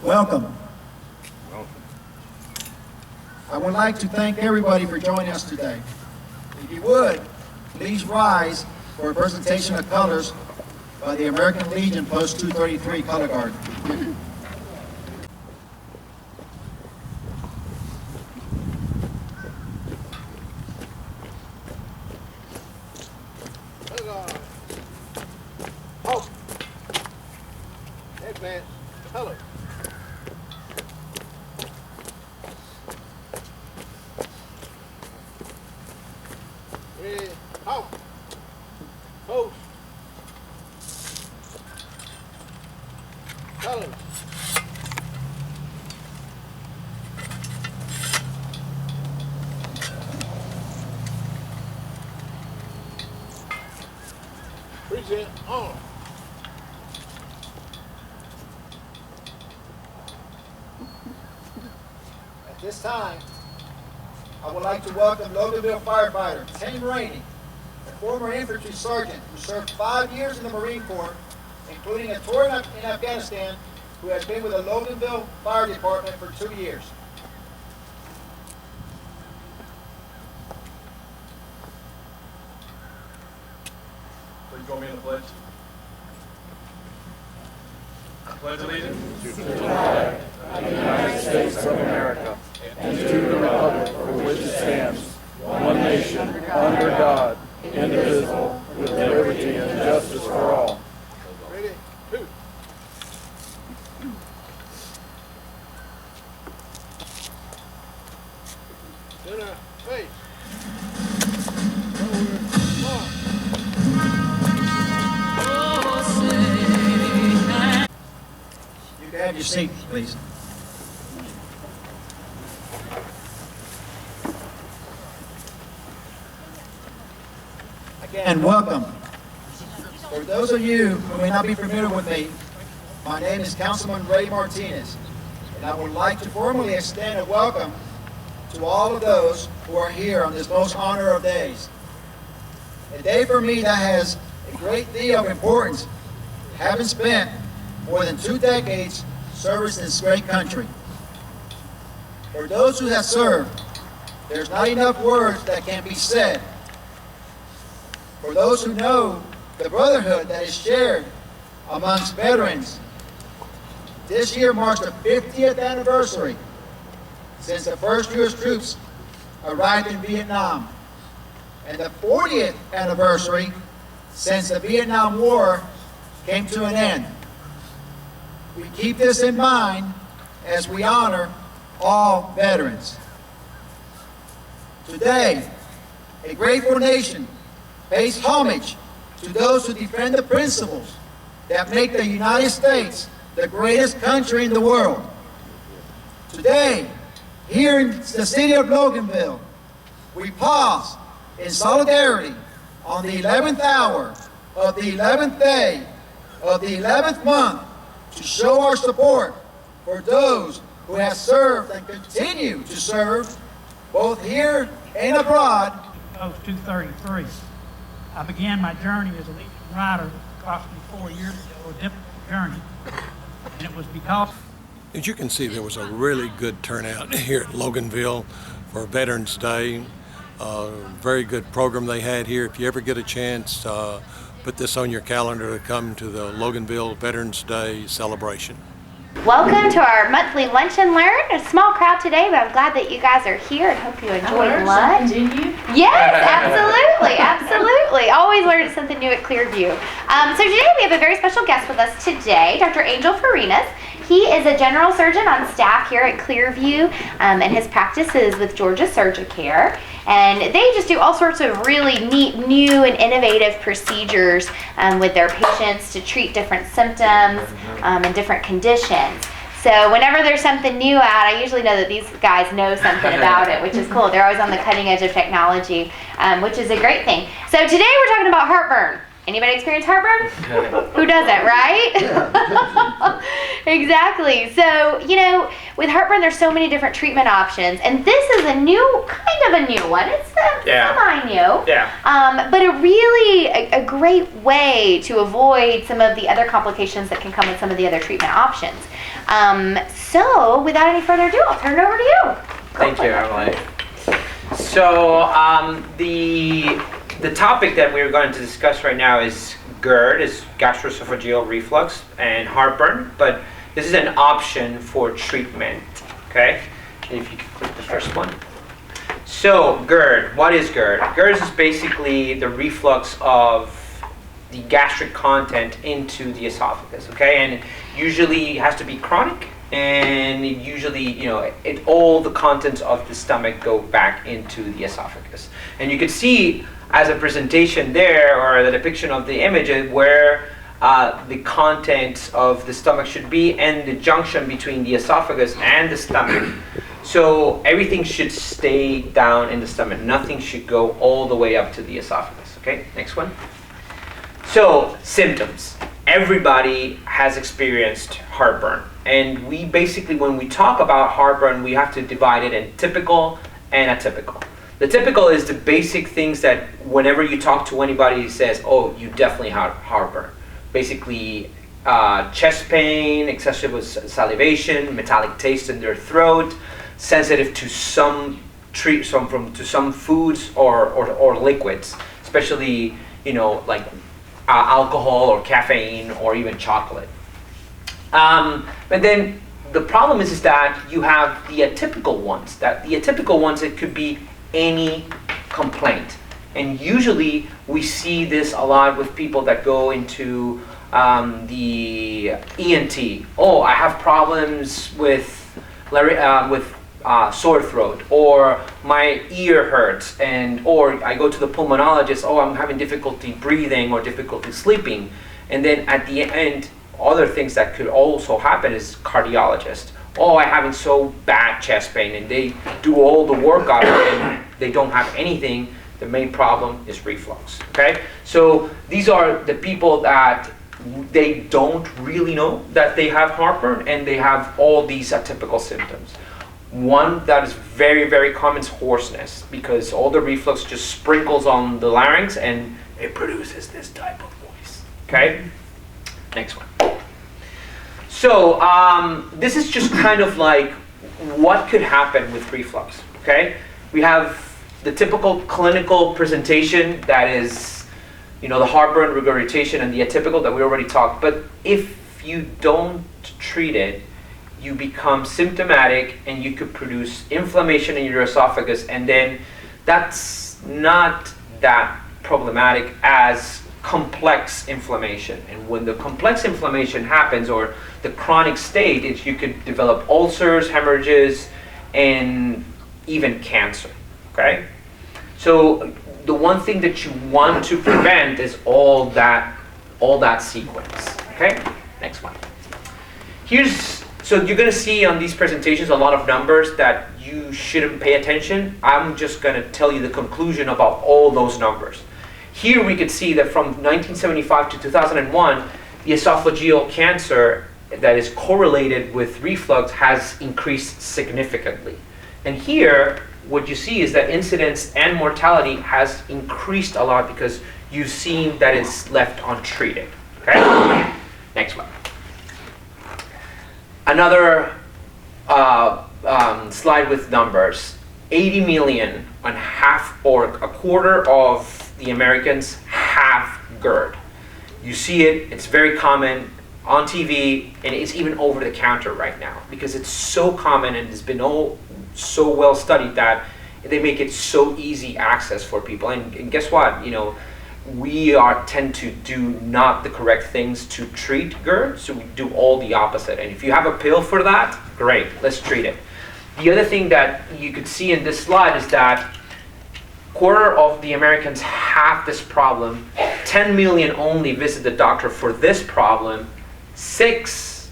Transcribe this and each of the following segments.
Welcome. I would like to thank everybody for joining us today. If you would, please rise for a presentation of colors by the American Legion Post 233 Color Guard. Oh. Hey, man. Hello. Ready? Out. Post. Colors. Present on. At this time, I would like to welcome Loganville firefighter Tim Rainey, a former infantry sergeant who served 5 years in the Marine Corps, including a tour in Afghanistan, who has been with the Loganville Fire Department for 2 years. Please join me in the pledge. I pledge allegiance To the flag of the United States of America and to the republic for which it stands, one nation, under God, indivisible, with liberty and justice for all. Ready? Two. Center face. Forward. March. You can have your seat, please. Again, welcome. For those of you who may not be familiar with me, my name is Councilman Ray Martinez, and I would like to formally extend a welcome to all of those who are here on this most honor of days. A day for me that has a great deal of importance, having spent more than 2 decades service in this great country. For those who have served, there's not enough words that can be said. For those who know the brotherhood that is shared amongst veterans, this year marks the 50th anniversary since the first U.S. troops arrived in Vietnam, and the 40th anniversary since the Vietnam War came to an end. We keep this in mind as we honor all veterans. Today, a grateful nation pays homage to those who defend the principles that make the United States the greatest country in the world. Today, here in the city of Loganville, we pause in solidarity on the 11th hour of the 11th day of the 11th month to show our support for those who have served and continue to serve both here and abroad. Post 233. I began my journey as a Legion rider approximately 4 years ago, a difficult journey, and it was because... As you can see, there was a really good turnout here at Loganville for Veterans Day. Very good program they had here. If you ever get a chance, put this on your calendar to come to the Loganville Veterans Day celebration. Welcome to our monthly Lunch and Learn. A small crowd today, but I'm glad that you guys are here and hope you enjoyed lunch. Did you? Yes, absolutely, absolutely. Always learn something new at Clearview. So today we have a very special guest with us today, Dr. Angel Farinas. He is a general surgeon on staff here at Clearview, and his practice is with Georgia Surgicare. And they just do all sorts of really neat, new, and innovative procedures with their patients to treat different symptoms and different conditions. So whenever there's something new out, I usually know that these guys know something about it, which is cool. They're always on the cutting edge of technology, which is a great thing. So today we're talking about heartburn. Anybody experience heartburn? Who doesn't, right? Exactly. So, with heartburn, there's so many different treatment options, and this is kind of a new one. It's semi-new. Yeah. But a great way to avoid some of the other complications that can come with some of the other treatment options. So, without any further ado, I'll turn it over to you. Thank you, Emily. So, the topic that we're going to discuss right now is GERD, is gastroesophageal reflux, and heartburn, but this is an option for treatment, okay? And if you could click the first one. So, GERD, what is GERD? GERD is basically the reflux of the gastric content into the esophagus, okay? And usually it has to be chronic, and it usually, all the contents of the stomach go back into the esophagus. And you can see as a presentation there, or the depiction of the image, where the contents of the stomach should be, and the junction between the esophagus and the stomach. So everything should stay down in the stomach. Nothing should go all the way up to the esophagus. Okay, next one. So, symptoms. Everybody has experienced heartburn. And we basically, when we talk about heartburn, we have to divide it in typical and atypical. The typical is the basic things that whenever you talk to anybody, says, oh, you definitely have heartburn. Basically, chest pain, excessive salivation, metallic taste in their throat, sensitive to some foods or liquids, especially like alcohol or caffeine or even chocolate. But then the problem is that you have the atypical ones. It could be any complaint, and usually we see this a lot with people that go into the ENT. Oh, I have problems with sore throat, or my ear hurts, or I go to the pulmonologist. Oh, I'm having difficulty breathing or difficulty sleeping, and then at the end, other things that could also happen is cardiologist. Oh, I'm having so bad chest pain, and they do all the workup and they don't have anything. The main problem is reflux, okay? So these are the people that they don't really know that they have heartburn, and they have all these atypical symptoms. One that is very, very common is hoarseness, because all the reflux just sprinkles on the larynx and it produces this type of voice, okay? Next one. So this is just kind of like what could happen with reflux, okay? We have the typical clinical presentation that is, the heartburn, regurgitation, and the atypical that we already talked. But if you don't treat it, you become symptomatic and you could produce inflammation in your esophagus, and then that's not that problematic as complex inflammation. And when the complex inflammation happens, or the chronic state, you could develop ulcers, hemorrhages, and even cancer, okay? So the one thing that you want to prevent is all that sequence, okay? Next one. So you're gonna see on these presentations a lot of numbers that you shouldn't pay attention. I'm just gonna tell you the conclusion about all those numbers. Here we could see that from 1975 to 2001, the esophageal cancer that is correlated with reflux has increased significantly. And here, what you see is that incidence and mortality has increased a lot because you've seen that it's left untreated, okay? Next one. Another slide with numbers. 80 million and half, or a quarter of the Americans have GERD. You see it, it's very common on TV, and it's even over the counter right now because it's so common and it's been so well studied that they make it so easy access for people. And guess what? We tend to do not the correct things to treat GERD, so we do all the opposite. And if you have a pill for that, great, let's treat it. The other thing that you could see in this slide is that quarter of the Americans have this problem. 10 million only visit the doctor for this problem. 6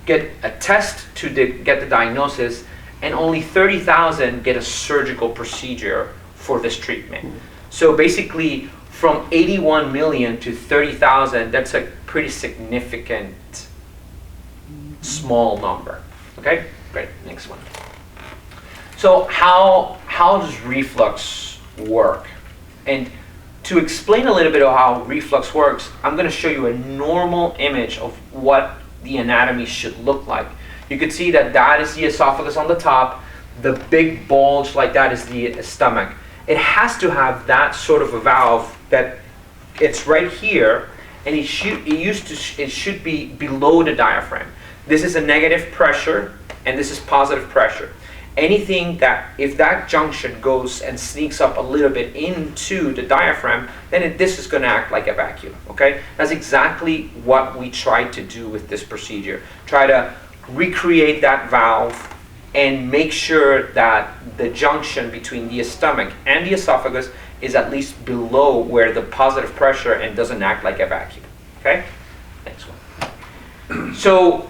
get a test to get the diagnosis, and only 30,000 get a surgical procedure for this treatment. So basically, from 81 million to 30,000, that's a pretty significant small number. Okay, great, next one. So how does reflux work? And to explain a little bit of how reflux works, I'm going to show you a normal image of what the anatomy should look like. You can see that that is the esophagus on the top. The big bulge like that is the stomach. It has to have that sort of a valve that it's right here, and it should be below the diaphragm. This is a negative pressure, and this is positive pressure. Anything that, if that junction goes and sneaks up a little bit into the diaphragm, then this is going to act like a vacuum, okay? That's exactly what we try to do with this procedure. Try to recreate that valve and make sure that the junction between the stomach and the esophagus is at least below where the positive pressure and doesn't act like a vacuum, okay? Next one. So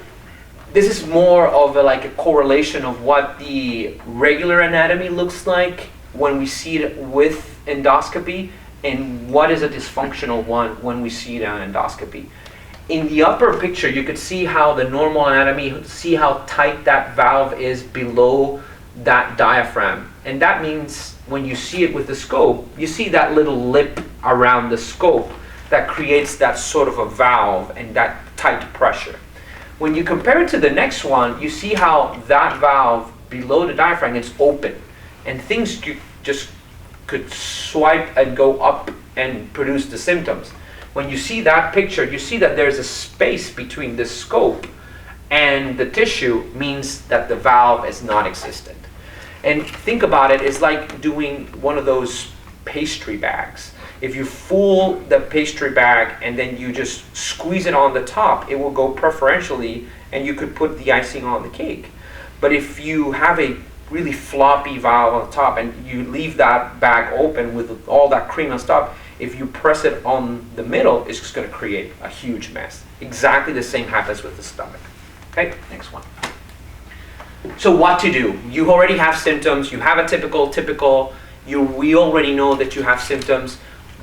this is more of like a correlation of what the regular anatomy looks like when we see it with endoscopy and what is a dysfunctional one when we see it on endoscopy. In the upper picture, you can see how the normal anatomy, see how tight that valve is below that diaphragm. And that means when you see it with the scope, you see that little lip around the scope that creates that sort of a valve and that tight pressure. When you compare it to the next one, you see how that valve below the diaphragm is open, and things just could swipe and go up and produce the symptoms. When you see that picture, you see that there's a space between the scope and the tissue, means that the valve is not existent. And think about it, it's like doing one of those pastry bags. If you fool the pastry bag and then you just squeeze it on the top, it will go preferentially and you could put the icing on the cake. But if you have a really floppy valve on the top and you leave that bag open with all that cream on top, if you press it on the middle, it's just going to create a huge mess. Exactly the same happens with the stomach. Okay, next one. So what to do? You already have symptoms. You have a typical. We already know that you have symptoms.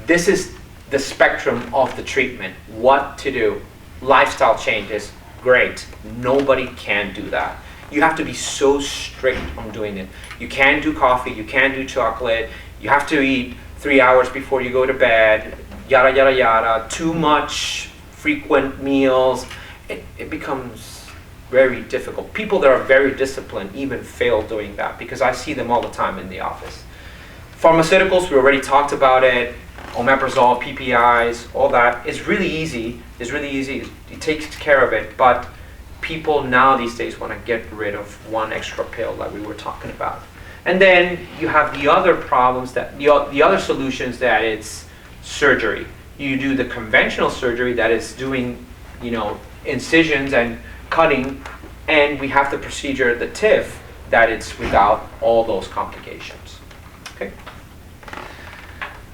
This is the spectrum of the treatment. What to do? Lifestyle changes. Great. Nobody can do that. You have to be so strict on doing it. You can't do coffee. You can't do chocolate. You have to eat 3 hours before you go to bed. Yada, yada, yada. Too much frequent meals. It becomes very difficult. People that are very disciplined even fail doing that because I see them all the time in the office. Pharmaceuticals, we already talked about it. Omeprazole, PPIs, all that. It's really easy. It's really easy. It takes care of it. But people now these days want to get rid of one extra pill like we were talking about. And then you have the other problems, that the other solutions, that it's surgery. You do the conventional surgery that is doing, incisions and cutting, and we have the procedure, the TIF, that it's without all those complications. Okay.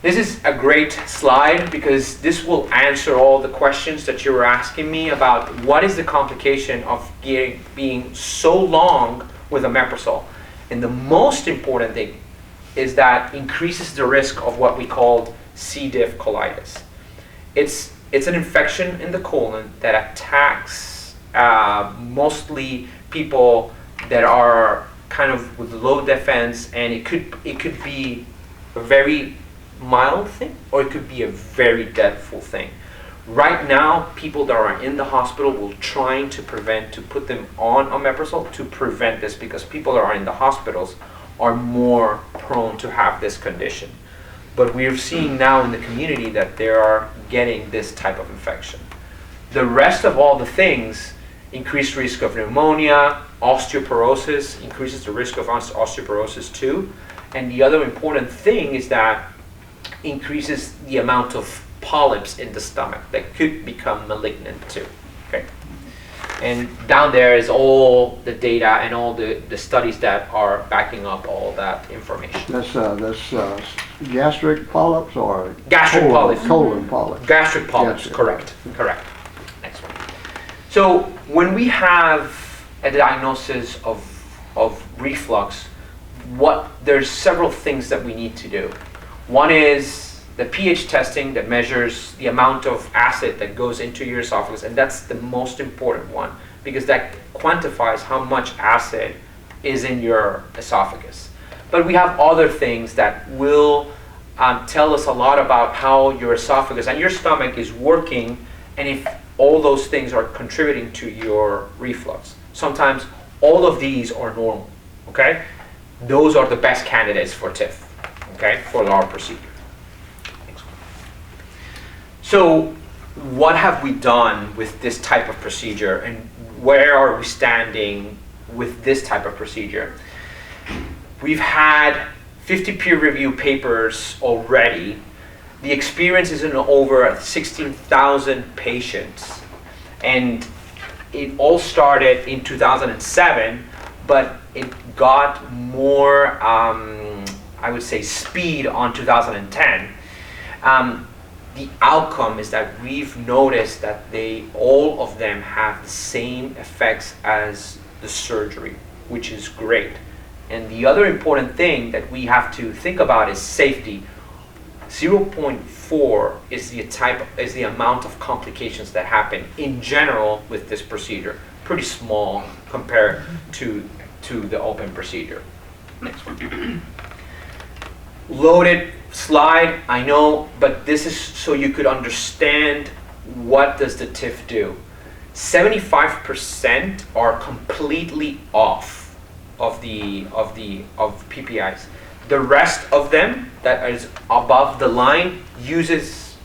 This is a great slide because this will answer all the questions that you were asking me about what is the complication of being so long with omeprazole. And the most important thing is that increases the risk of what we call C. diff colitis. It's an infection in the colon that attacks mostly people that are kind of with low defense, and it could be a very mild thing or it could be a very deathful thing. Right now, people that are in the hospital will trying to put them on omeprazole to prevent this, because people that are in the hospitals are more prone to have this condition. But we're seeing now in the community that they are getting this type of infection. The rest of all the things, increased risk of pneumonia, osteoporosis, increases the risk of osteoporosis too. And the other important thing is that increases the amount of polyps in the stomach that could become malignant too. Okay. And down there is all the data and all the studies that are backing up all that information. That's gastric polyps or gastric polyps. Colon polyps. Gastric polyps, correct. Next one. So when we have a diagnosis of reflux, there's several things that we need to do. One is the pH testing that measures the amount of acid that goes into your esophagus, and that's the most important one because that quantifies how much acid is in your esophagus. But we have other things that will tell us a lot about how your esophagus and your stomach is working, and if all those things are contributing to your reflux. Sometimes all of these are normal, okay? Those are the best candidates for TIF, okay, for our procedure. So what have we done with this type of procedure, and where are we standing with this type of procedure? We've had 50 peer-reviewed papers already. The experience is in over 16,000 patients, and it all started in 2007, but it got more, I would say, speed on 2010. The outcome is that we've noticed that all of them have the same effects as the surgery, which is great. And the other important thing that we have to think about is safety. 0.4 is the amount of complications that happen in general with this procedure. Pretty small compared to the open procedure. Next one. Loaded slide, I know, but this is so you could understand what does the TIF do. 75% are completely off of PPIs. The rest of them that is above the line uses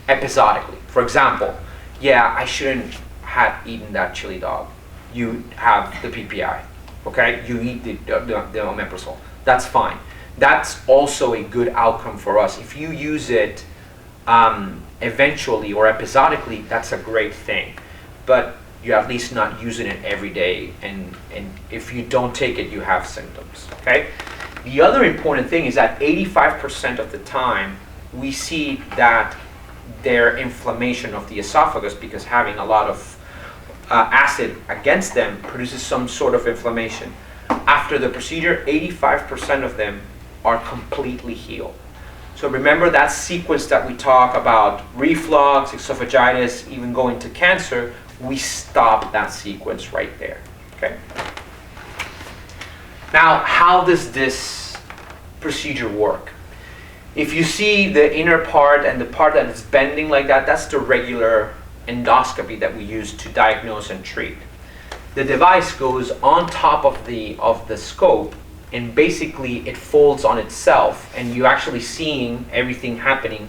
episodically. For example, yeah, I shouldn't have eaten that chili dog. You have the PPI, okay? You eat the omeprazole. That's fine. That's also a good outcome for us. If you use it eventually or episodically, that's a great thing. But you're at least not using it every day, and if you don't take it, you have symptoms, okay? The other important thing is that 85% of the time, we see that their inflammation of the esophagus, because having a lot of acid against them produces some sort of inflammation. After the procedure, 85% of them are completely healed. So remember that sequence that we talk about, reflux, esophagitis, even going to cancer, we stop that sequence right there, okay? Now, how does this procedure work? If you see the inner part and the part that is bending like that, that's the regular endoscopy that we use to diagnose and treat. The device goes on top of the scope, and basically it folds on itself, and you're actually seeing everything happening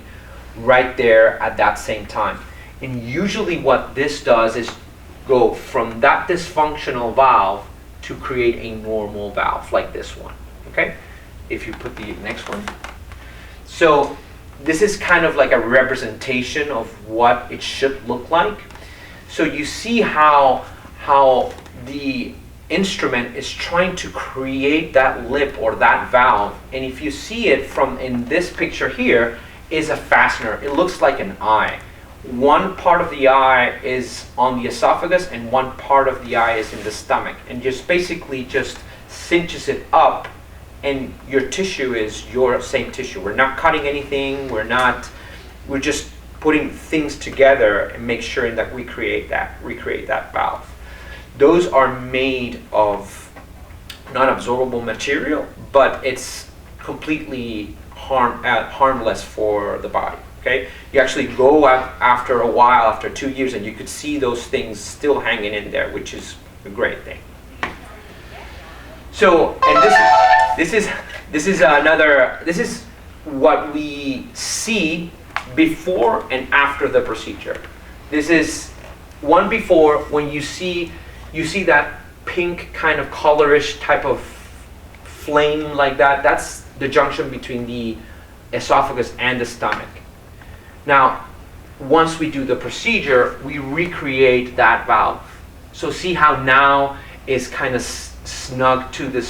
right there at that same time. And usually what this does is go from that dysfunctional valve to create a normal valve like this one, okay? If you put the next one. So this is kind of like a representation of what it should look like. So you see how the instrument is trying to create that lip or that valve, and if you see it from in this picture here is a fastener. It looks like an eye. One part of the eye is on the esophagus and one part of the eye is in the stomach, and just basically just cinches it up, and your tissue is your same tissue. We're not cutting anything, we're just putting things together and make sure that we recreate that valve. Those are made of non-absorbable material, but it's completely harmless for the body. Okay, you actually go out after a while, after 2 years, and you could see those things still hanging in there, which is a great thing. So, and this is what we see before and after the procedure. This is one before, when you see that pink kind of colorish type of flame like that. That's the junction between the esophagus and the stomach. Now, once we do the procedure, we recreate that valve. So see how now is kind of snug to the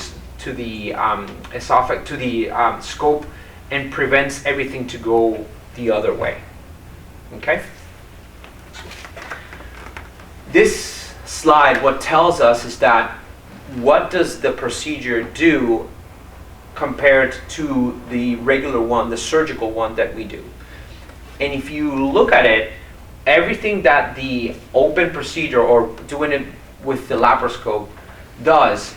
esophagus, to the scope, and prevents everything to go the other way. Okay. This slide, what tells us is that what does the procedure do compared to the regular one, the surgical one that we do. And if you look at it, everything that the open procedure or doing it with the laparoscope does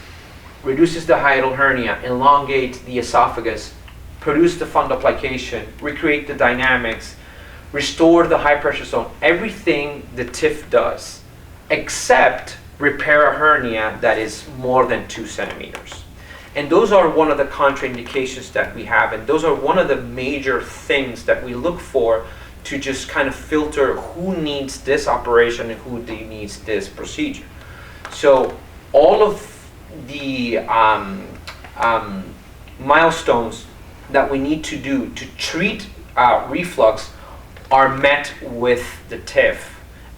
reduces the hiatal hernia, elongate the esophagus, produce the fundoplication, recreate the dynamics, restore the high pressure zone. Everything the TIF does, except repair a hernia that is more than 2 centimeters. And those are one of the contraindications that we have, and those are one of the major things that we look for to just kind of filter who needs this operation and who needs this procedure. So all of the milestones that we need to do to treat reflux are met with the TIF,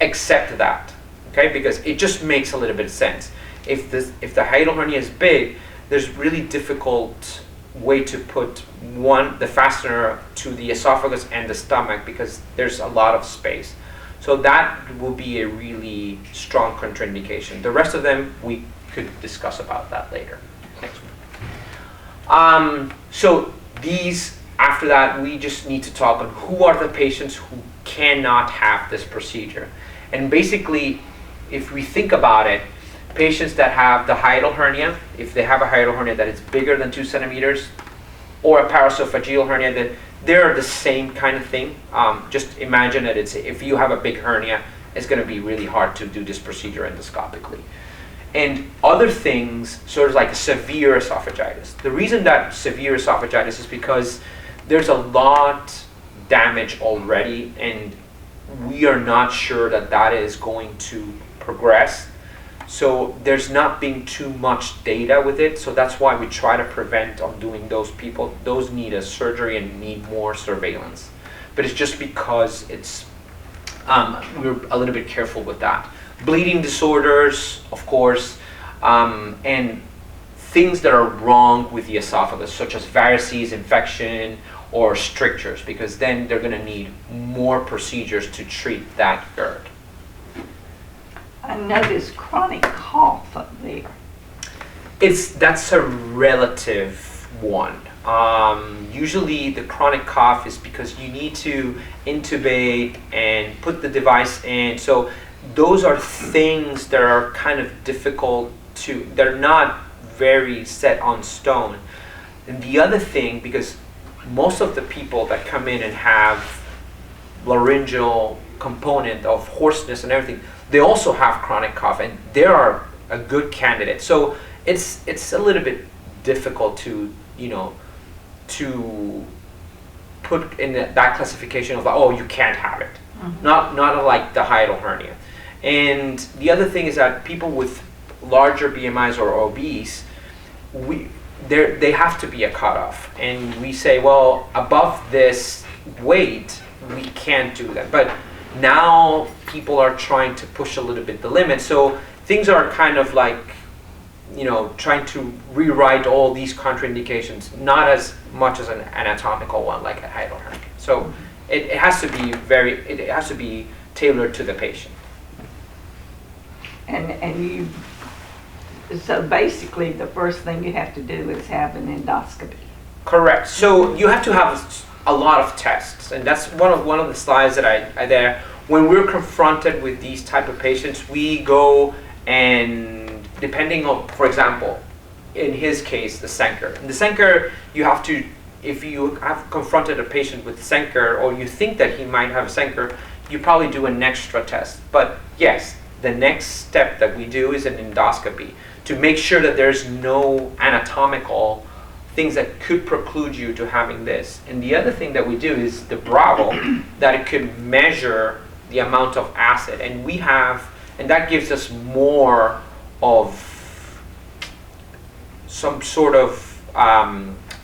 except that, okay? Because it just makes a little bit of sense. If the hiatal hernia is big, there's really difficult way to put the fastener to the esophagus and the stomach because there's a lot of space. So that will be a really strong contraindication. The rest of them, we could discuss about that later. Next one. So these, after that, we just need to talk on who are the patients who cannot have this procedure. And basically, if we think about it, patients that have the hiatal hernia, if they have a hiatal hernia that is bigger than 2 centimeters, or a paraesophageal hernia, that they're the same kind of thing. Just imagine that if you have a big hernia, it's going to be really hard to do this procedure endoscopically. And other things, sort of like severe esophagitis. The reason that severe esophagitis is because there's a lot damage already, and we are not sure that that is going to progress. So there's not been too much data with it, so that's why we try to prevent on doing those people. Those need a surgery and need more surveillance. But it's just because it's we're a little bit careful with that. Bleeding disorders, of course, and things that are wrong with the esophagus, such as varices, infection, or strictures, because then they're going to need more procedures to treat that GERD. I noticed chronic cough up there. That's a relative one. Usually the chronic cough is because you need to intubate and put the device in. So those are things that are kind of difficult they're not very set on stone. And the other thing, because most of the people that come in and have laryngeal component of hoarseness and everything, they also have chronic cough, and they are a good candidate. So it's a little bit difficult to put in that classification of like, oh, you can't have it. Mm-hmm. Not like the hiatal hernia. And the other thing is that people with larger BMIs or obese, they have to be a cutoff, and we say, well, above this weight we can't do that. But now people are trying to push a little bit the limit, so things are kind of like, trying to rewrite all these contraindications, not as much as an anatomical one like a hiatal hernia. So it has to be tailored to the patient. So basically the first thing you have to do is have an endoscopy. Correct. So you have to have a lot of tests, and that's one of the slides that I there. When we're confronted with these type of patients, we go and, depending on, for example, in his case, the Senker. In the Senker, you have to, if you have confronted a patient with Senker, or you think that he might have a Senker, you probably do an extra test. But yes, the next step that we do is an endoscopy to make sure that there's no anatomical things that could preclude you to having this. And the other thing that we do is the Bravo, that it could measure the amount of acid, and that gives us more of some sort of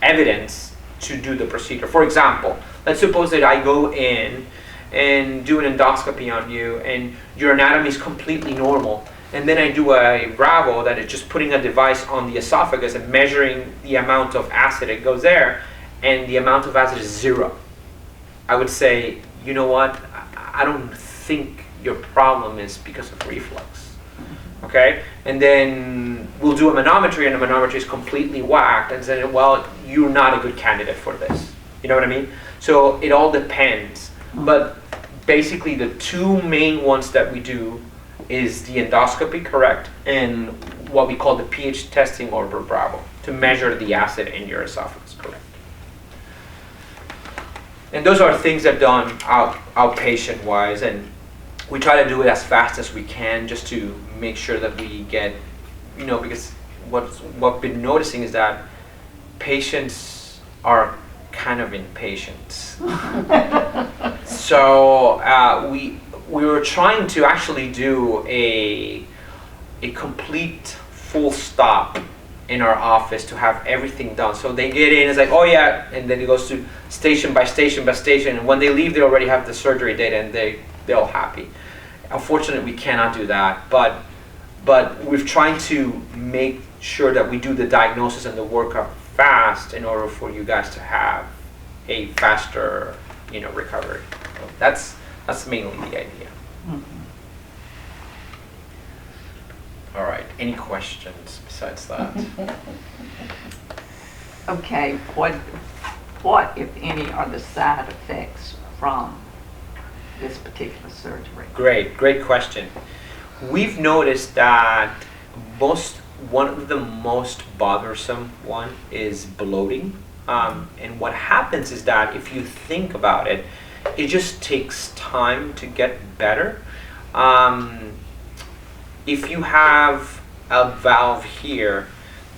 evidence to do the procedure. For example, let's suppose that I go in and do an endoscopy on you, and your anatomy is completely normal, and then I do a Bravo, that is just putting a device on the esophagus and measuring the amount of acid that goes there, and the amount of acid is 0. I would say, you know what, I don't think your problem is because of reflux. Okay? And then we'll do a manometry, and the manometry is completely whacked, and say, well, you're not a good candidate for this. You know what I mean? So it all depends. But basically the two main ones that we do is the endoscopy, correct, and what we call the pH testing or Bravo to measure the acid in your esophagus, correct. And those are things that are done outpatient wise, and we try to do it as fast as we can just to make sure that we get, because what we've been noticing is that patients are kind of impatient. So we were trying to actually do a complete full stop in our office to have everything done. So they get in, it's like, oh yeah, and then it goes to station by station by station, and when they leave, they already have the surgery data, and they're all happy. Unfortunately, we cannot do that, but we're trying to make sure that we do the diagnosis and the workup fast in order for you guys to have a faster, recovery. So that's mainly the idea. All right, any questions besides that? Okay, what, if any, are the side effects from this particular surgery? Great question. We've noticed that one of the most bothersome one is bloating. And what happens is that if you think about it, it just takes time to get better. If you have a valve here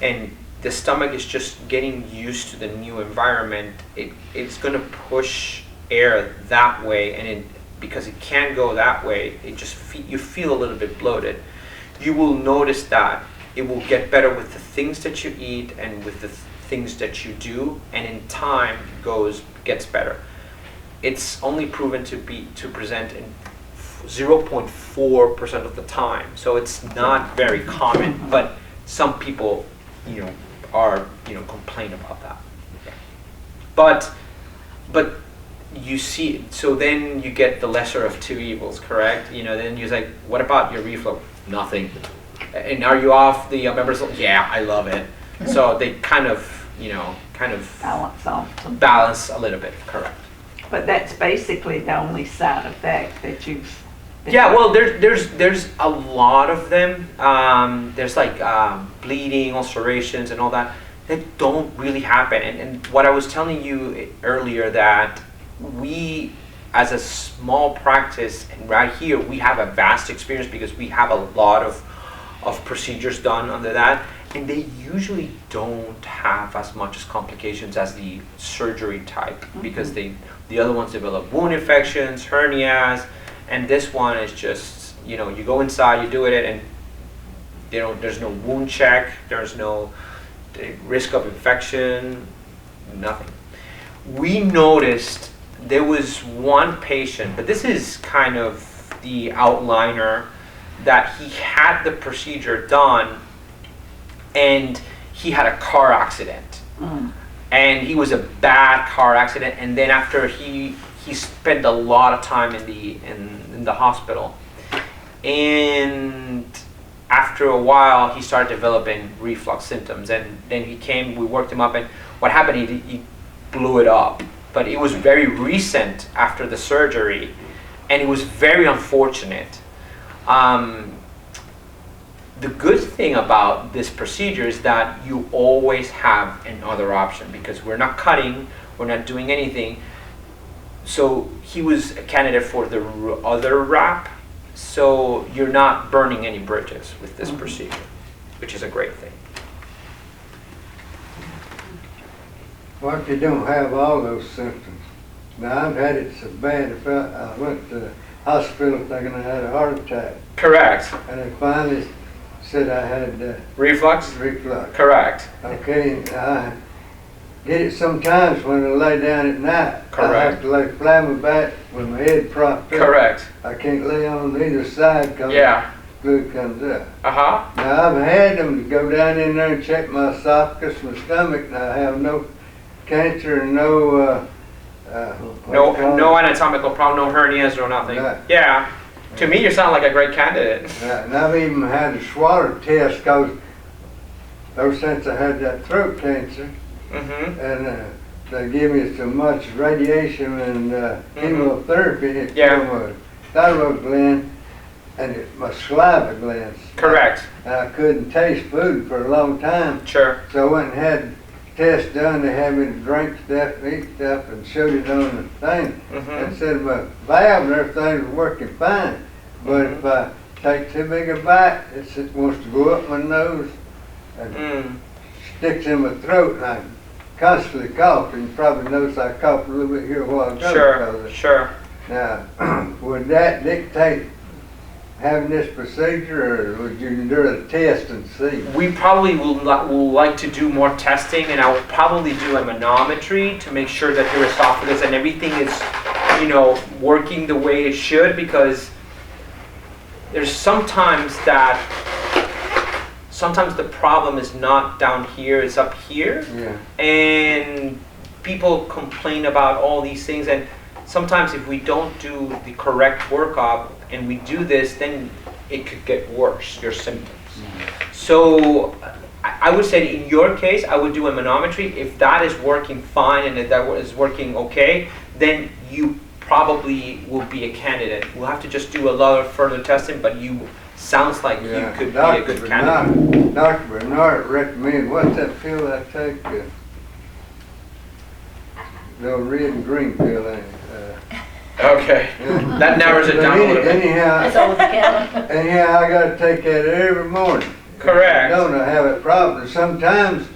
and the stomach is just getting used to the new environment, it's going to push air that way, and because it can't go that way, you feel a little bit bloated. You will notice that it will get better with the things that you eat and with the things that you do, and in time gets better. It's only proven to present in 0.4% of the time, so it's not very common, but some people complain about that. But you see, so then you get the lesser of two evils, correct? Then you're like, what about your reflux? Nothing. And are you off the members? Yeah, I love it. So they kind of Balance off. balance a little bit, correct? But that's basically the only side effect that you've. Yeah, well, there's a lot of them. There's like bleeding, ulcerations, and all that don't really happen. And what I was telling you earlier, that we, as a small practice, and right here, we have a vast experience because we have a lot of procedures done under that, and they usually don't have as much complications as the surgery type, because the other ones develop wound infections, hernias. And this one is just, you go inside, you do it, and there's no wound check, there's no risk of infection, nothing. We noticed there was one patient, but this is kind of the outliner, that he had the procedure done and he had a car accident. And he was a bad car accident, and then after he spent a lot of time in the hospital, and after a while he started developing reflux symptoms, and then we worked him up, and what happened, he blew it up. But it was very recent after the surgery, and it was very unfortunate. The good thing about this procedure is that you always have another option, because we're not cutting, we're not doing anything. So he was a candidate for the other wrap, so you're not burning any bridges with this procedure, which is a great thing. What if you don't have all those symptoms? Now, I've had it so bad, I went to the hospital thinking I had a heart attack. Correct. And they finally said I had reflux? Reflux. Correct. Okay, I get it sometimes when I lay down at night. Correct. I have to lay flat on my back with my head propped up. Correct. I can't lay on either side because fluid comes up. Now, I've had them to go down in there and check my esophagus, my stomach, and I have no cancer and no no anatomical problem, no hernias or nothing. Right. Yeah. To me, you sound like a great candidate. Right. And I've even had a swallow test because ever since I had that throat cancer, and they give me so much radiation and chemotherapy Yeah. from a thyroid gland and my saliva glands. Correct. And I couldn't taste food for a long time. Sure. So I went and had tests done. They had me to drink stuff, eat stuff, and showed it on the thing. And said my valve and everything was working fine. But if I take too big a bite, it wants to go up my nose and sticks in my throat, and I constantly cough. And you probably noticed I coughed a little bit here a while ago. Sure, sure. Now, would that dictate having this procedure, or would you do a test and see? We probably will like to do more testing, and I will probably do a manometry to make sure that your esophagus and everything is, you know, working the way it should, because there's sometimes the problem is not down here, it's up here. Yeah. And people complain about all these things, and sometimes if we don't do the correct workup and we do this, then it could get worse, your symptoms. So I would say in your case, I would do a manometry. If that is working fine and if that is working okay, then you probably will be a candidate. We'll have to just do a lot of further testing, but you sounds like you could be a good candidate. Dr. Bernard recommended, what's that pill I take? The red and green pill, ain't it? Okay, that narrows it down a little bit. Anyhow, I gotta take that every morning. Correct. I don't have a problem. Sometimes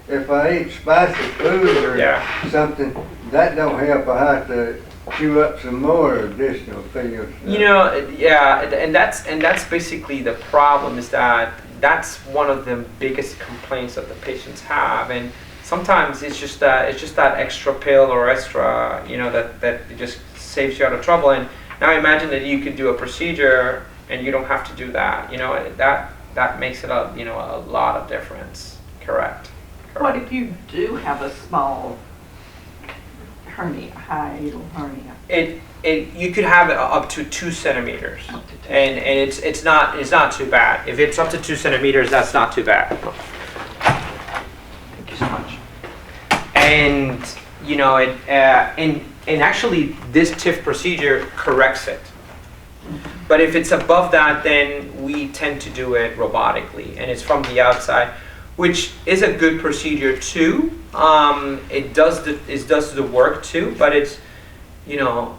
if I eat spicy food or something, that don't help. I have to chew up some more additional pills. You know, and that's basically the problem, is that that's one of the biggest complaints that the patients have, and sometimes it's just that extra pill or extra, you know, that it just saves you out of trouble. And now imagine that you could do a procedure and you don't have to do that. You know, that makes it a lot of difference. Correct. What if you do have a small hernia, hiatal hernia? You could have it up to 2 centimeters, and it's not too bad. If it's up to 2 centimeters, that's not too bad. Thank you so much. And you know, and actually this TIF procedure corrects it. But if it's above that, then we tend to do it robotically, and it's from the outside, which is a good procedure too. It does the work too, but it's, you know,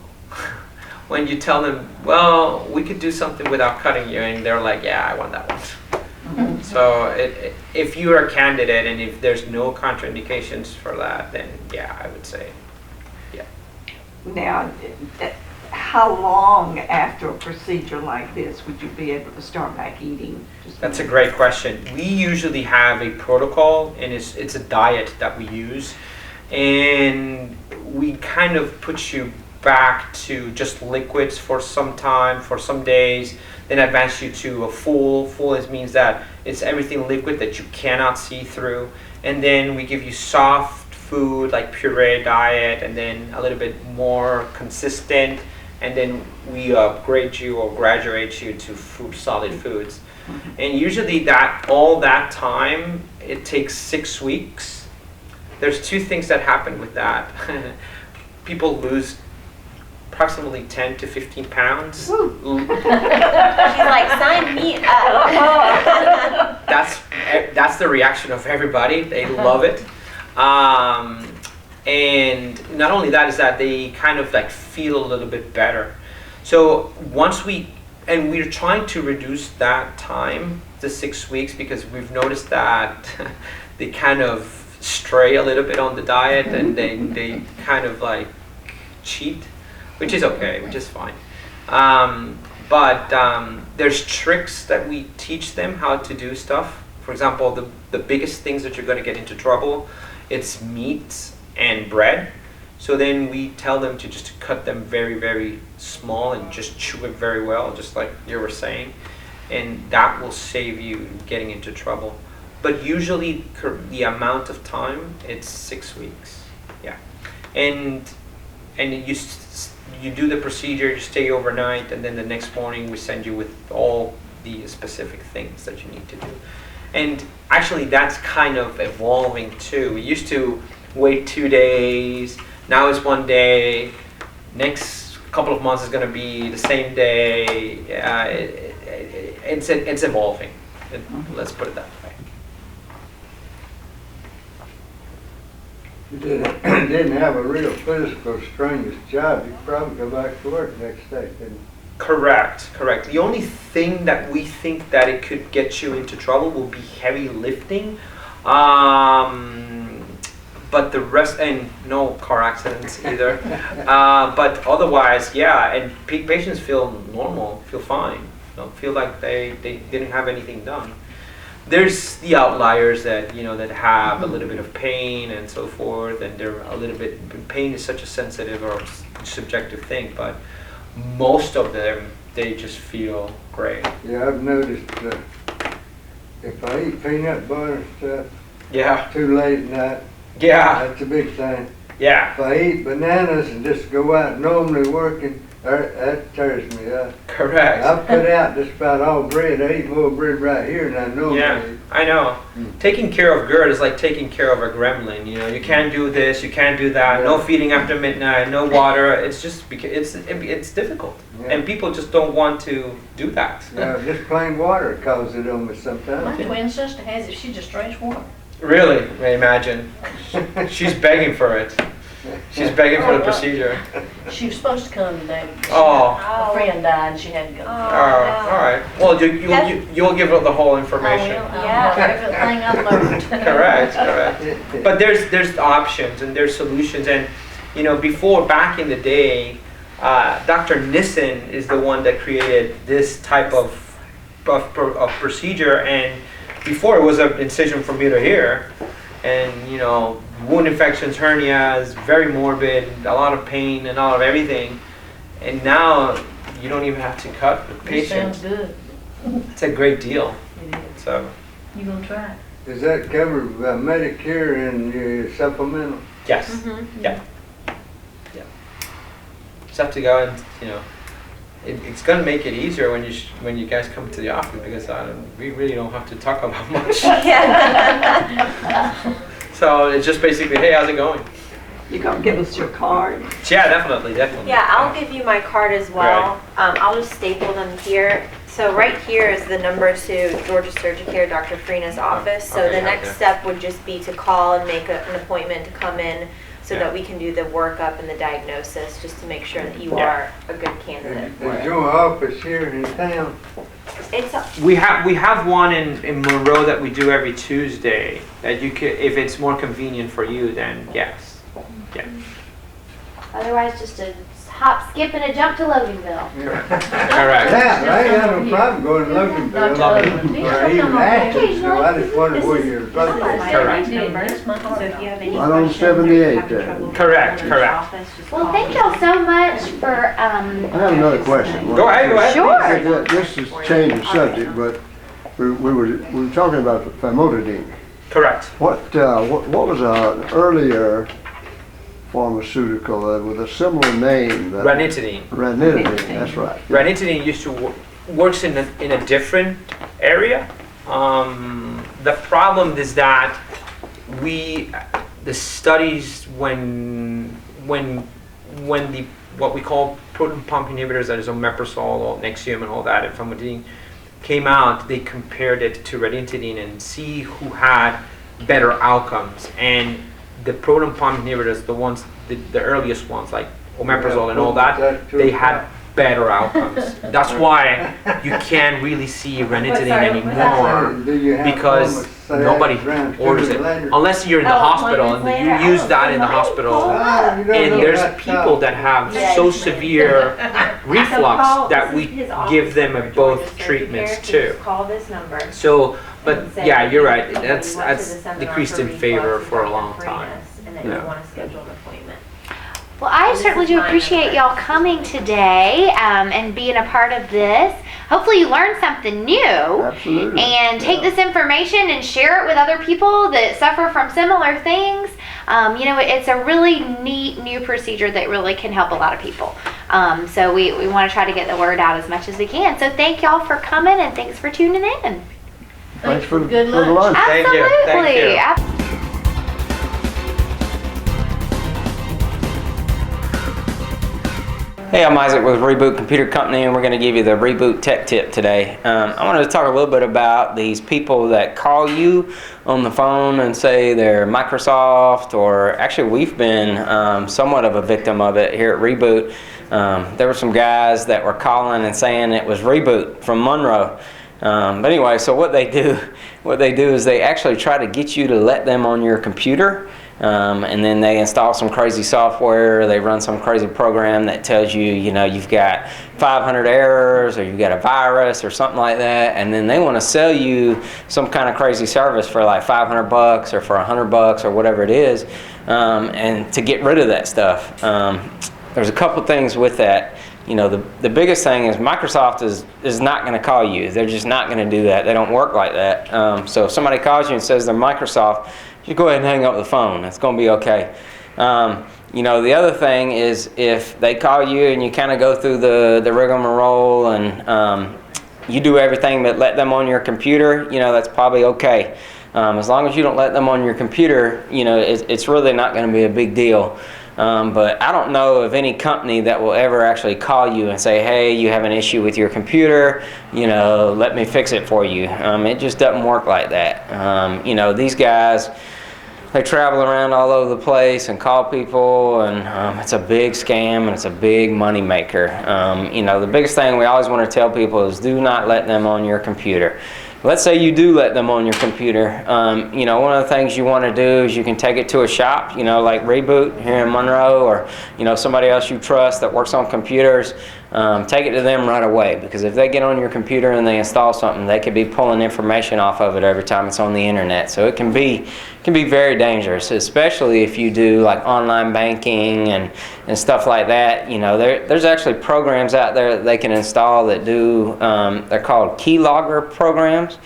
when you tell them, well, we could do something without cutting you, and they're like, yeah, I want that one. So if you're a candidate and if there's no contraindications for that, then yeah, I would say, yeah. Now, how long after a procedure like this would you be able to start back eating? That's a great question. We usually have a protocol, and it's a diet that we use, and we kind of put you back to just liquids for some time, for some days, then advance you to a full means that it's everything liquid that you cannot see through, and then we give you soft food like puree diet, and then a little bit more consistent, and then we upgrade you or graduate you to solid foods. And usually all that time, it takes 6 weeks. There's 2 things that happen with that. People lose approximately 10 to 15 pounds. She's like, sign me up. That's the reaction of everybody. They love it. And not only that, is that they kind of like feel a little bit better. So we're trying to reduce that time to 6 weeks, because we've noticed that they kind of stray a little bit on the diet, and then they kind of like cheat, which is okay, which is fine. But there's tricks that we teach them how to do stuff. For example, the biggest things that you're going to get into trouble, it's meat and bread. So then we tell them to just cut them very, very small and just chew it very well, just like you were saying. And that will save you getting into trouble. But usually the amount of time, it's 6 weeks. Yeah. And you do the procedure, you stay overnight, and then the next morning we send you with all the specific things that you need to do. And actually that's kind of evolving too. We used to wait 2 days. Now it's 1 day. Next couple of months is going to be the same day. It's evolving. Let's put it that way. You didn't have a real physical strenuous job, you'd probably go back to work next day, didn't you? Correct. The only thing that we think that it could get you into trouble will be heavy lifting. But the rest, and no car accidents either. But otherwise, yeah, and patients feel normal, feel fine, feel like they didn't have anything done. There's the outliers that that have a little bit of pain and so forth, and they're a little bit. Pain is such a sensitive or subjective thing, but most of them they just feel great. Yeah, I've noticed if I eat peanut butter and stuff, yeah, too late at night, yeah, that's a big thing. Yeah. If I eat bananas and just go out normally working, that tears me up. Correct. I've cut out just about all bread. I eat more bread right here than I normally eat. I know. Taking care of GERD is like taking care of a gremlin. You can't do this, you can't do that. No feeding after midnight, no water. It's just because it's difficult, and people just don't want to do that. Yeah, just plain water causes it on me sometimes. My twin sister has it. She just drinks water. Really? I imagine. She's begging for it. She's begging for the procedure. She was supposed to come today. Oh. A friend died and she had to go. All right. Well, you'll give her the whole information. Everything I've learned. Correct. But there's options and there's solutions, and before, back in the day, Dr. Nissen is the one that created this type of procedure, and before it was an incision from here to here, and wound infections, hernias, very morbid, a lot of pain and all of everything, and now you don't even have to cut the patient. Sounds good. It's a great deal. It is. So. You gonna try it? Is that covered by Medicare and your supplemental? Yes. Mm-hmm. Yeah. Just have to go and it's going to make it easier when you guys come to the office, because we really don't have to talk about much. So it's just basically, hey, how's it going? You gonna give us your card? Yeah, definitely. Yeah, I'll give you my card as well. Right. I'll just staple them here. So right here is the number to Georgia Surgeon Care, Dr. Farina's office. So the next step would just be to call and make an appointment to come in, so that we can do the workup and the diagnosis, just to make sure that you are a good candidate for Is it. your office here in town? We have one in Monroe that we do every Tuesday. That you could, if it's more convenient for you, then yes. Yeah. Otherwise, just a hop, skip, and a jump to Loganville. Correct. Yeah, I ain't got no problem going to Loganville. Or even Athens, so I just wondered where you're located. Correct. So if you have any Right on questions, 78 there. Correct. Well, thank y'all so much for. I have another question. Go ahead. Sure. This is changing subject, but we were talking about famotidine. Correct. What was an earlier pharmaceutical with a similar name? Ranitidine. Ranitidine, that's right. Ranitidine used to works in a different area. The problem is that the studies when the what we call proton pump inhibitors, that is omeprazole or Nexium and all that, and famotidine came out, they compared it to ranitidine and see who had better outcomes. And the proton pump inhibitors, the earliest ones like omeprazole and all that, they had better outcomes. That's why you can't really see ranitidine anymore, because nobody orders it unless you're in the hospital and you use that in the hospital. And there's people that have so severe reflux that we give them both treatments too. Call this number. So, but yeah, you're right. That's decreased in favor for a long time. And then you want to schedule an appointment. Well, I certainly do appreciate y'all coming today and being a part of this. Hopefully you learned something new. Absolutely. And take this information and share it with other people that suffer from similar things. It's a really neat new procedure that really can help a lot of people. So we want to try to get the word out as much as we can. So thank y'all for coming, and thanks for tuning in. Thanks for Good the lunch. lunch. Thank you. Absolutely. Hey, I'm Isaac with Reboot Computer Company, and we're going to give you the Reboot Tech Tip today. I wanted to talk a little bit about these people that call you on the phone and say they're Microsoft, or actually we've been somewhat of a victim of it here at Reboot. There were some guys that were calling and saying it was Reboot from Monroe. But anyway, so what they do is they actually try to get you to let them on your computer. And then they install some crazy software. They run some crazy program that tells you, you've got 500 errors, or you've got a virus or something like that. And then they want to sell you some kind of crazy service for like $500 or for $100 or whatever it is, and to get rid of that stuff. There's a couple things with that. The biggest thing is Microsoft is not going to call you. They're just not going to do that. They don't work like that. So if somebody calls you and says they're Microsoft, you go ahead and hang up the phone. It's going to be okay. The other thing is if they call you and you kind of go through the rigmarole and you do everything but let them on your computer, that's probably okay. As long as you don't let them on your computer, it's really not going to be a big deal. But I don't know of any company that will ever actually call you and say, hey, you have an issue with your computer, let me fix it for you. It just doesn't work like that. These guys, they travel around all over the place and call people, and it's a big scam and it's a big money maker. The biggest thing we always want to tell people is do not let them on your computer. Let's say you do let them on your computer. One of the things you want to do is you can take it to a shop, like Reboot here in Monroe, or somebody else you trust that works on computers. Take it to them right away, because if they get on your computer and they install something, they could be pulling information off of it every time it's on the internet. So it can be very dangerous, especially if you do like online banking and stuff like that. There's actually programs out there that they can install that do, they're called keylogger programs.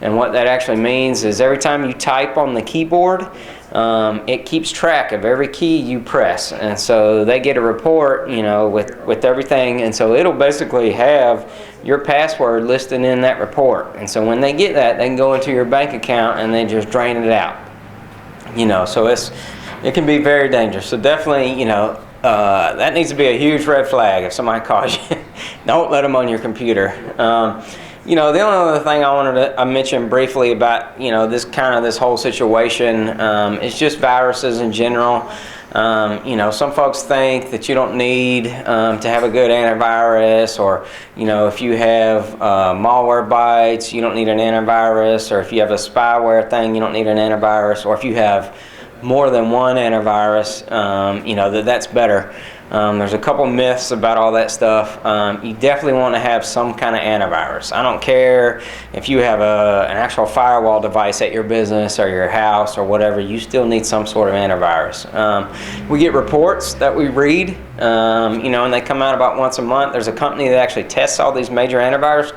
And what that actually means is every time you type on the keyboard, it keeps track of every key you press, and so they get a report, with everything, and so it'll basically have your password listed in that report. And so when they get that, they can go into your bank account and then just drain it out. So it can be very dangerous. So definitely, that needs to be a huge red flag if somebody calls you. Don't let them on your computer. The only other thing I wanted to mention briefly about, this whole situation is just viruses in general. Some folks think that you don't need to have a good antivirus, or, if you have Malwarebytes, you don't need an antivirus, or if you have a spyware thing, you don't need an antivirus, or if you have more than one antivirus, that's better. There's a couple myths about all that stuff. You definitely want to have some kind of antivirus. I don't care if you have an actual firewall device at your business or your house or whatever, you still need some sort of antivirus. We get reports that we read, and they come out about once a month. There's a company that actually tests all these major antivirus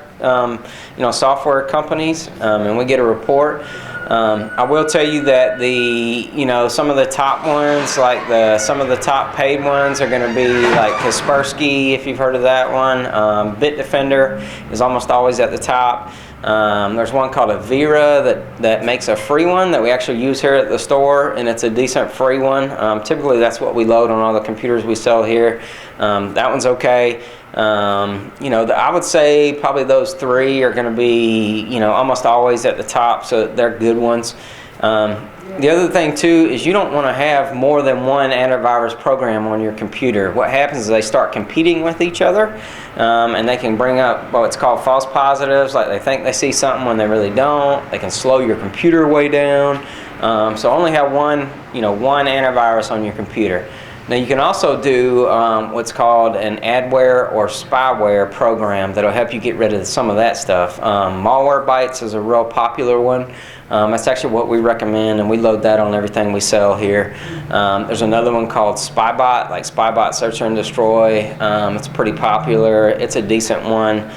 software companies, and we get a report. I will tell you that some of the top ones, like some of the top paid ones, are going to be like Kaspersky, if you've heard of that one. Bitdefender is almost always at the top. There's one called Avira that makes a free one that we actually use here at the store, and it's a decent free one. Typically that's what we load on all the computers we sell here. That one's okay. I would say probably those three are going to be, almost always at the top, so they're good ones. The other thing too is you don't want to have more than one antivirus program on your computer. What happens is they start competing with each other, and they can bring up what's called false positives, like they think they see something when they really don't. They can slow your computer way down. So only have one antivirus on your computer. Now you can also do what's called an adware or spyware program that'll help you get rid of some of that stuff. Malwarebytes is a real popular one. That's actually what we recommend, and we load that on everything we sell here. There's another one called Spybot, like Spybot Search and Destroy. It's pretty popular. It's a decent one.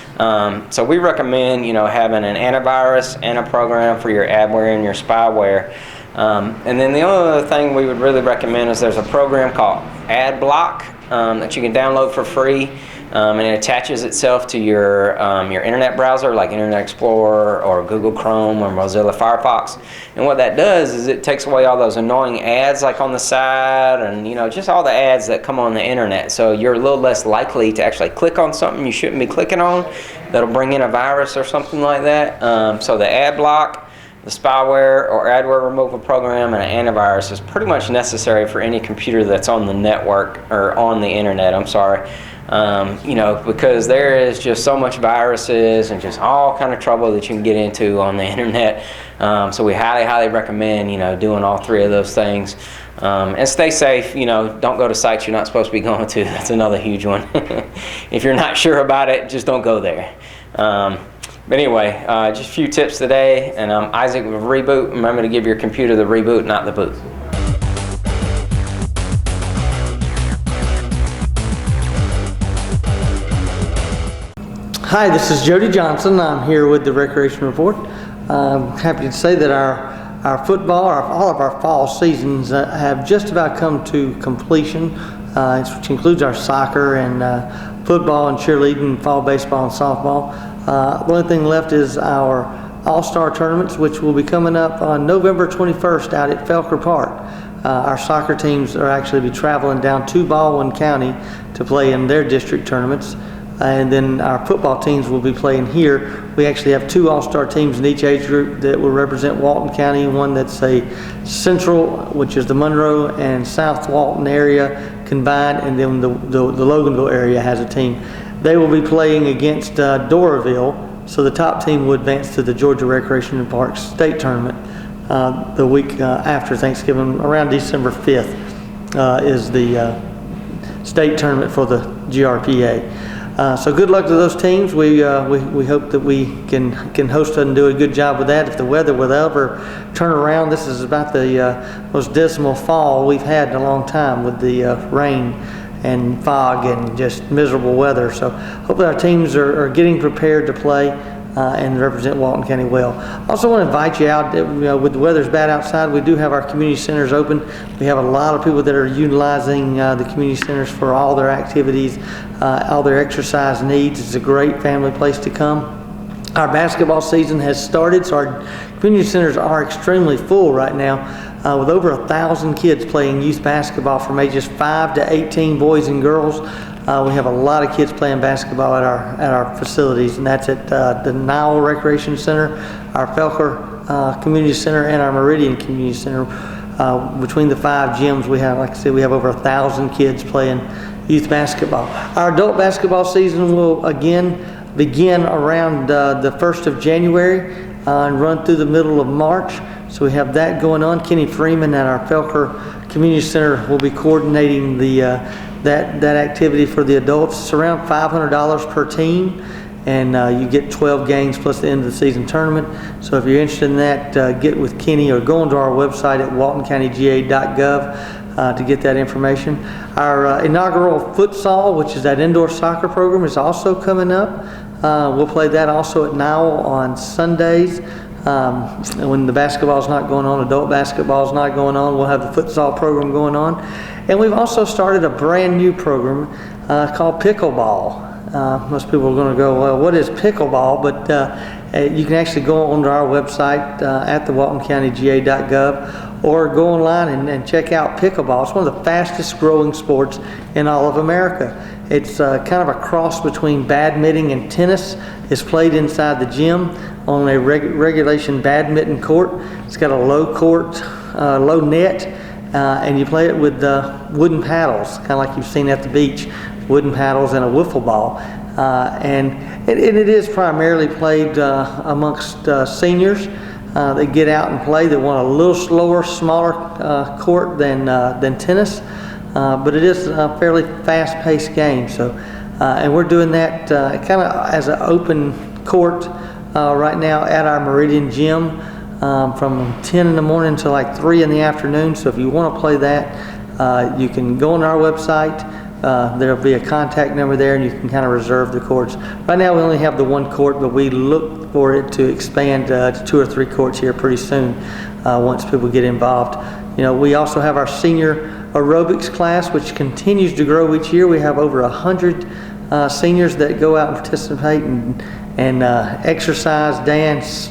So we recommend having an antivirus and a program for your adware and your spyware. And then the only other thing we would really recommend is there's a program called AdBlock that you can download for free. and it attaches itself to your internet browser, like Internet Explorer or Google Chrome or Mozilla Firefox. And what that does is it takes away all those annoying ads like on the side, and just all the ads that come on the internet. So you're a little less likely to actually click on something you shouldn't be clicking on that'll bring in a virus or something like that. So the ad block, the spyware or adware removal program, and an antivirus is pretty much necessary for any computer that's on the network or on the internet. I'm sorry. Because there is just so much viruses and just all kind of trouble that you can get into on the internet. So we highly recommend, doing all three of those things. And stay safe, don't go to sites you're not supposed to be going to. That's another huge one. If you're not sure about it, just don't go there. But anyway, just a few tips today, and I'm Isaac with Reboot. Remember to give your computer the reboot, not the boot. Hi, this is Jody Johnson. I'm here with the Recreation Report. I'm happy to say that our football, all of our fall seasons have just about come to completion, which includes our soccer and football and cheerleading, fall baseball and softball. The only thing left is our All-Star tournaments, which will be coming up on November 21st out at Felker Park. Our soccer teams are actually be traveling down to Baldwin County to play in their district tournaments. And then our football teams will be playing here. We actually have 2 all-star teams in each age group that will represent Walton County. One that's a central, which is the Monroe and South Walton area combined, and then the Loganville area has a team. They will be playing against Doraville, so the top team will advance to the Georgia Recreation and Parks State Tournament the week after Thanksgiving. Around December 5th is the state tournament for the GRPA. So good luck to those teams. We hope that we can host and do a good job with that. If the weather will ever turn around, this is about the most dismal fall we've had in a long time with the rain and fog and just miserable weather. So hopefully our teams are getting prepared to play and represent Walton County well. Also want to invite you out, with the weather's bad outside, we do have our community centers open. We have a lot of people that are utilizing the community centers for all their activities, all their exercise needs. It's a great family place to come. Our basketball season has started, so our community centers are extremely full right now, with over 1,000 kids playing youth basketball from ages 5 to 18, boys and girls. We have a lot of kids playing basketball at our facilities, and that's at the Nile Recreation Center, our Felker Community Center, and our Meridian Community Center. Between the 5 gyms, we have, like I said, we have over 1,000 kids playing youth basketball. Our adult basketball season will again begin around the 1st of January and run through the middle of March. So we have that going on. Kenny Freeman at our Felker Community Center will be coordinating that activity for the adults. It's around $500 per team, and you get 12 games plus the end of the season tournament. So if you're interested in that, get with Kenny or go onto our website at waltoncountyga.gov to get that information. Our inaugural futsal, which is that indoor soccer program, is also coming up. We'll play that also at Nile on Sundays. When the basketball is not going on, adult basketball is not going on, we'll have the futsal program going on. And we've also started a brand new program called pickleball. Most people are going to go, well, what is pickleball? But you can actually go onto our website at the waltoncountyga.gov or go online and check out pickleball. It's one of the fastest growing sports in all of America. It's kind of a cross between badminton and tennis. It's played inside the gym on a regulation badminton court. It's got a low net, and you play it with wooden paddles, kind of like you've seen at the beach, wooden paddles and a wiffle ball. And it is primarily played amongst seniors. They get out and play. They want a little slower, smaller court than tennis, but it is a fairly fast-paced game. So, and we're doing that kind of as an open court right now at our Meridian Gym from 10 in the morning to like 3 in the afternoon. So if you want to play that, you can go on our website. There'll be a contact number there, and you can kind of reserve the courts. Right now we only have the 1 court, but we look for it to expand to 2 or 3 courts here pretty soon once people get involved. We also have our senior aerobics class, which continues to grow each year. We have over 100 seniors that go out and participate and exercise, dance,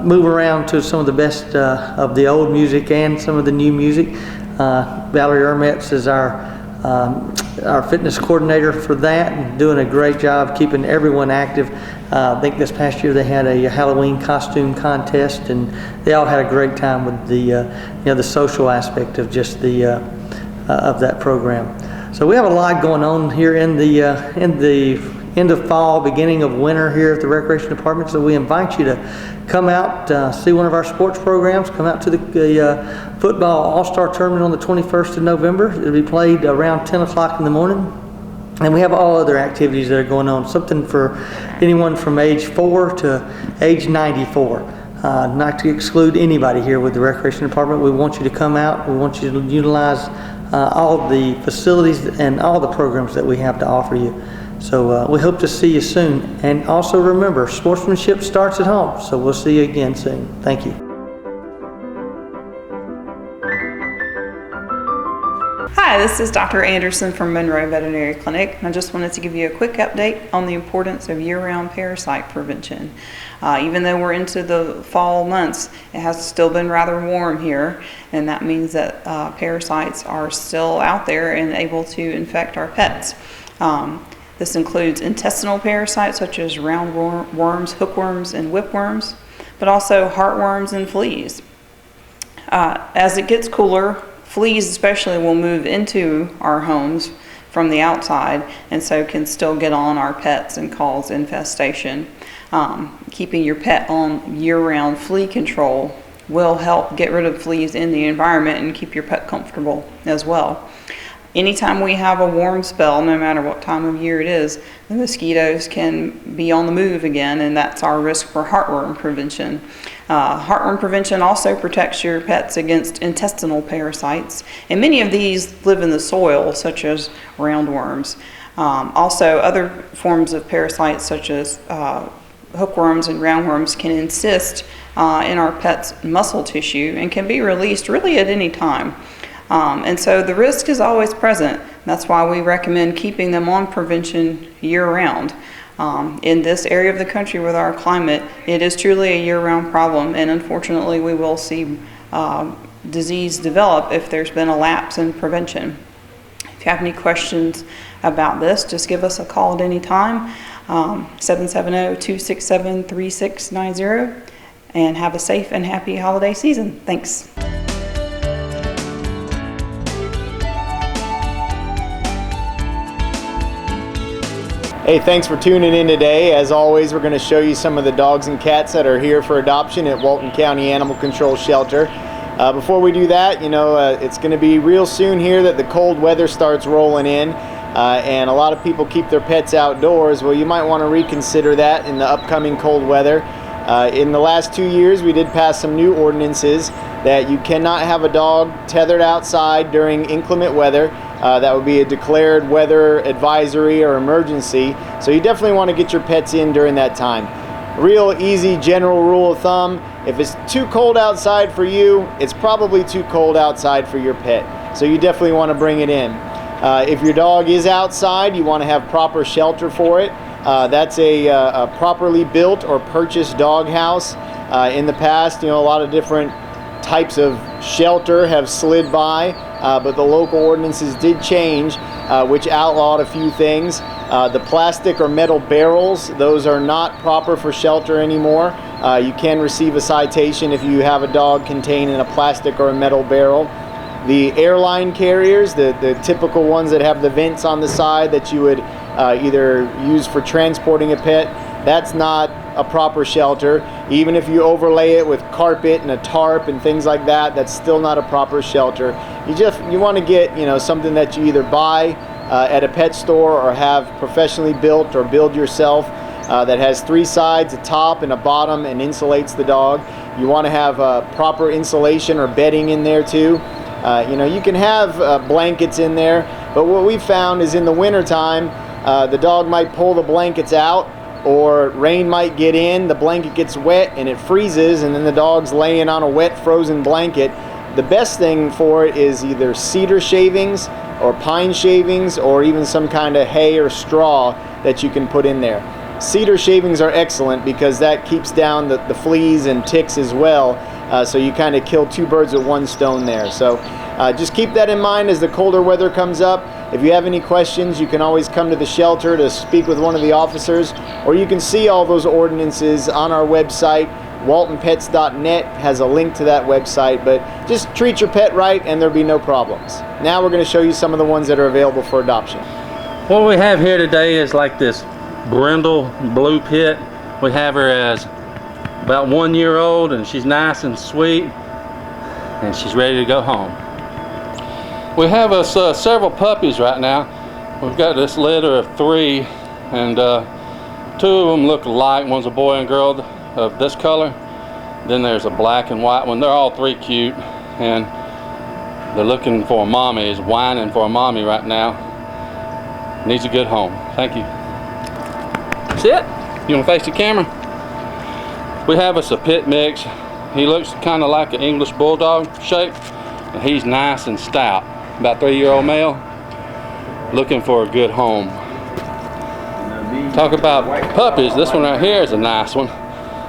move around to some of the best of the old music and some of the new music. Valerie Ermetz is our fitness coordinator for that, and doing a great job keeping everyone active. I think this past year they had a Halloween costume contest, and they all had a great time with the social aspect of just of that program. So we have a lot going on here in the end of fall, beginning of winter here at the Recreation Department. So we invite you to come out, see one of our sports programs. Come out to the football all-star tournament on the 21st of November. It'll be played around 10 o'clock in the morning. And we have all other activities that are going on, something for anyone from age 4 to age 94. Not to exclude anybody here with the Recreation Department. We want you to come out. We want you to utilize all the facilities and all the programs that we have to offer you. So we hope to see you soon. And also remember, sportsmanship starts at home. So we'll see you again soon. Thank you. Hi, this is Dr. Anderson from Monroe Veterinary Clinic. I just wanted to give you a quick update on the importance of year-round parasite prevention. Even though we're into the fall months, it has still been rather warm here, and that means that parasites are still out there and able to infect our pets. This includes intestinal parasites such as roundworms, hookworms, and whipworms, but also heartworms and fleas. As it gets cooler, fleas especially will move into our homes from the outside, and so can still get on our pets and cause infestation. Keeping your pet on year-round flea control will help get rid of fleas in the environment and keep your pet comfortable as well. Anytime we have a warm spell, no matter what time of year it is, the mosquitoes can be on the move again, and that's our risk for heartworm prevention. Heartworm prevention also protects your pets against intestinal parasites, and many of these live in the soil, such as roundworms. Also, other forms of parasites, such as hookworms and roundworms, can encyst in our pet's muscle tissue and can be released really at any time. And so the risk is always present. That's why we recommend keeping them on prevention year-round. In this area of the country with our climate, it is truly a year-round problem, and unfortunately we will see disease develop if there's been a lapse in prevention. If you have any questions about this, just give us a call at any time, 770-267-3690, and have a safe and happy holiday season. Thanks. Hey, thanks for tuning in today. As always, we're going to show you some of the dogs and cats that are here for adoption at Walton County Animal Control Shelter. Before we do that, it's going to be real soon here that the cold weather starts rolling in, and a lot of people keep their pets outdoors. Well, you might want to reconsider that in the upcoming cold weather. In the last 2 years, we did pass some new ordinances that you cannot have a dog tethered outside during inclement weather. That would be a declared weather advisory or emergency. So you definitely want to get your pets in during that time. Real easy general rule of thumb, if it's too cold outside for you, it's probably too cold outside for your pet. So you definitely want to bring it in. If your dog is outside, you want to have proper shelter for it. That's a properly built or purchased dog house. In the past, a lot of different types of shelter have slid by, but the local ordinances did change, which outlawed a few things. The plastic or metal barrels, those are not proper for shelter anymore. You can receive a citation if you have a dog contained in a plastic or a metal barrel. The airline carriers, the typical ones that have the vents on the side that you would either use for transporting a pet, that's not a proper shelter. Even if you overlay it with carpet and a tarp and things like that, that's still not a proper shelter. You want to get something that you either buy at a pet store or have professionally built or build yourself, that has 3 sides, a top and a bottom, and insulates the dog. You want to have proper insulation or bedding in there too. You can have blankets in there, but what we found is in the wintertime, the dog might pull the blankets out, or rain might get in, the blanket gets wet and it freezes, and then the dog's laying on a wet frozen blanket. The best thing for it is either cedar shavings or pine shavings, or even some kind of hay or straw that you can put in there. Cedar shavings are excellent because that keeps down the fleas and ticks as well, so you kind of kill two birds with one stone there. So just keep that in mind as the colder weather comes up. If you have any questions, you can always come to the shelter to speak with one of the officers, or you can see all those ordinances on our website. WaltonPets.net has a link to that website, but just treat your pet right and there'll be no problems. Now we're going to show you some of the ones that are available for adoption. What we have here today is like this brindle blue pit. We have her as about 1 year old, and she's nice and sweet, and she's ready to go home. We have us several puppies right now. We've got this litter of 3, and 2 of them look alike. One's a boy and girl of this color. Then there's a black and white one. They're all 3 cute, and they're looking for a mommy. He's whining for a mommy right now. Needs a good home. Thank you. Sit. You want to face the camera? We have us a pit mix. He looks kind of like an English bulldog shape, and he's nice and stout. About 3-year-old male, looking for a good home. Talk about puppies. This one right here is a nice one.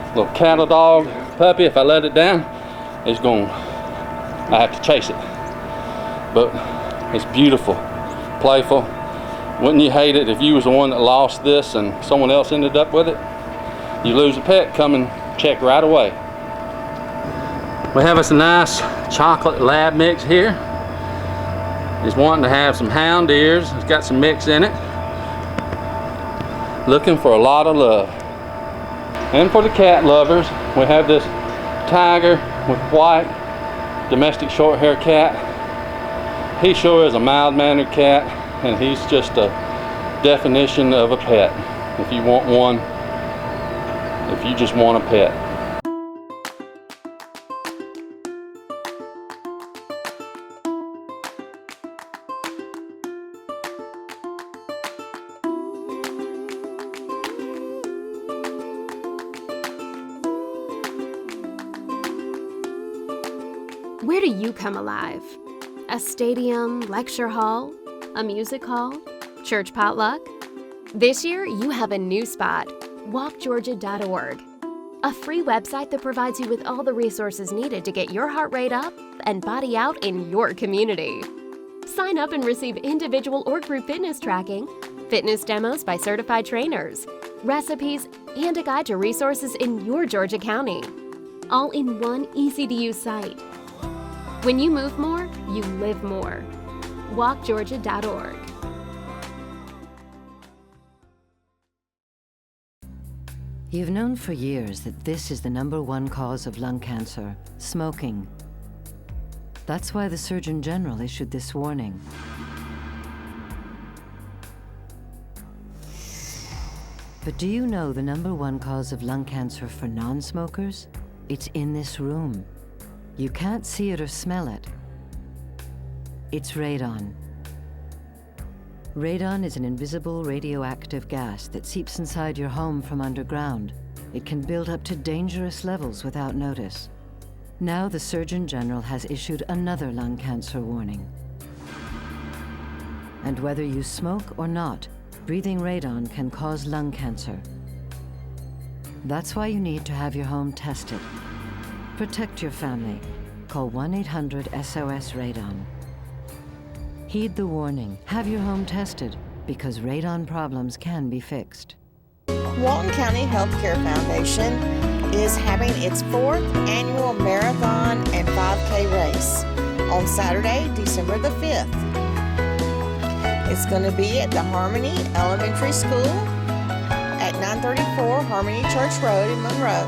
Little cattle dog puppy. If I let it down, I have to chase it. But it's beautiful, playful. Wouldn't you hate it if you was the one that lost this and someone else ended up with it? You lose a pet, come and check right away. We have us a nice chocolate lab mix here. He's wanting to have some hound ears. It's got some mix in it. Looking for a lot of love. And for the cat lovers, we have this tiger with white domestic short hair cat. He sure is a mild-mannered cat, and he's just a definition of a pet. If you want one, if you just want a pet. Where do you come alive? A stadium, lecture hall, a music hall, church potluck? This year, you have a new spot, walkgeorgia.org, a free website that provides you with all the resources needed to get your heart rate up and body out in your community. Sign up and receive individual or group fitness tracking, fitness demos by certified trainers, recipes, and a guide to resources in your Georgia County, all in one easy-to-use site. When you move more, you live more. WalkGeorgia.org. You've known for years that this is the #1 cause of lung cancer, smoking. That's why the Surgeon General issued this warning. But do you know the #1 cause of lung cancer for non-smokers? It's in this room. You can't see it or smell it. It's radon. Radon is an invisible radioactive gas that seeps inside your home from underground. It can build up to dangerous levels without notice. Now the Surgeon General has issued another lung cancer warning. And whether you smoke or not, breathing radon can cause lung cancer. That's why you need to have your home tested. Protect your family. Call 1-800-SOS-RADON. Heed the warning. Have your home tested, because radon problems can be fixed. Walton County Healthcare Foundation is having its 4th annual marathon and 5K race on Saturday, December the 5th. It's going to be at the Harmony Elementary School at 934 Harmony Church Road in Monroe.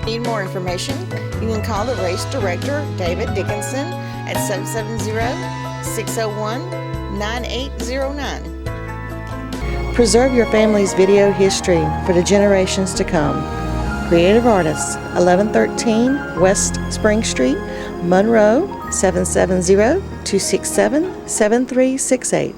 Need more information? You can call the race director, David Dickinson, at 770-601-9809. Preserve your family's video history for the generations to come. Creative Artists, 1113 West Spring Street, Monroe, 770-267-7368.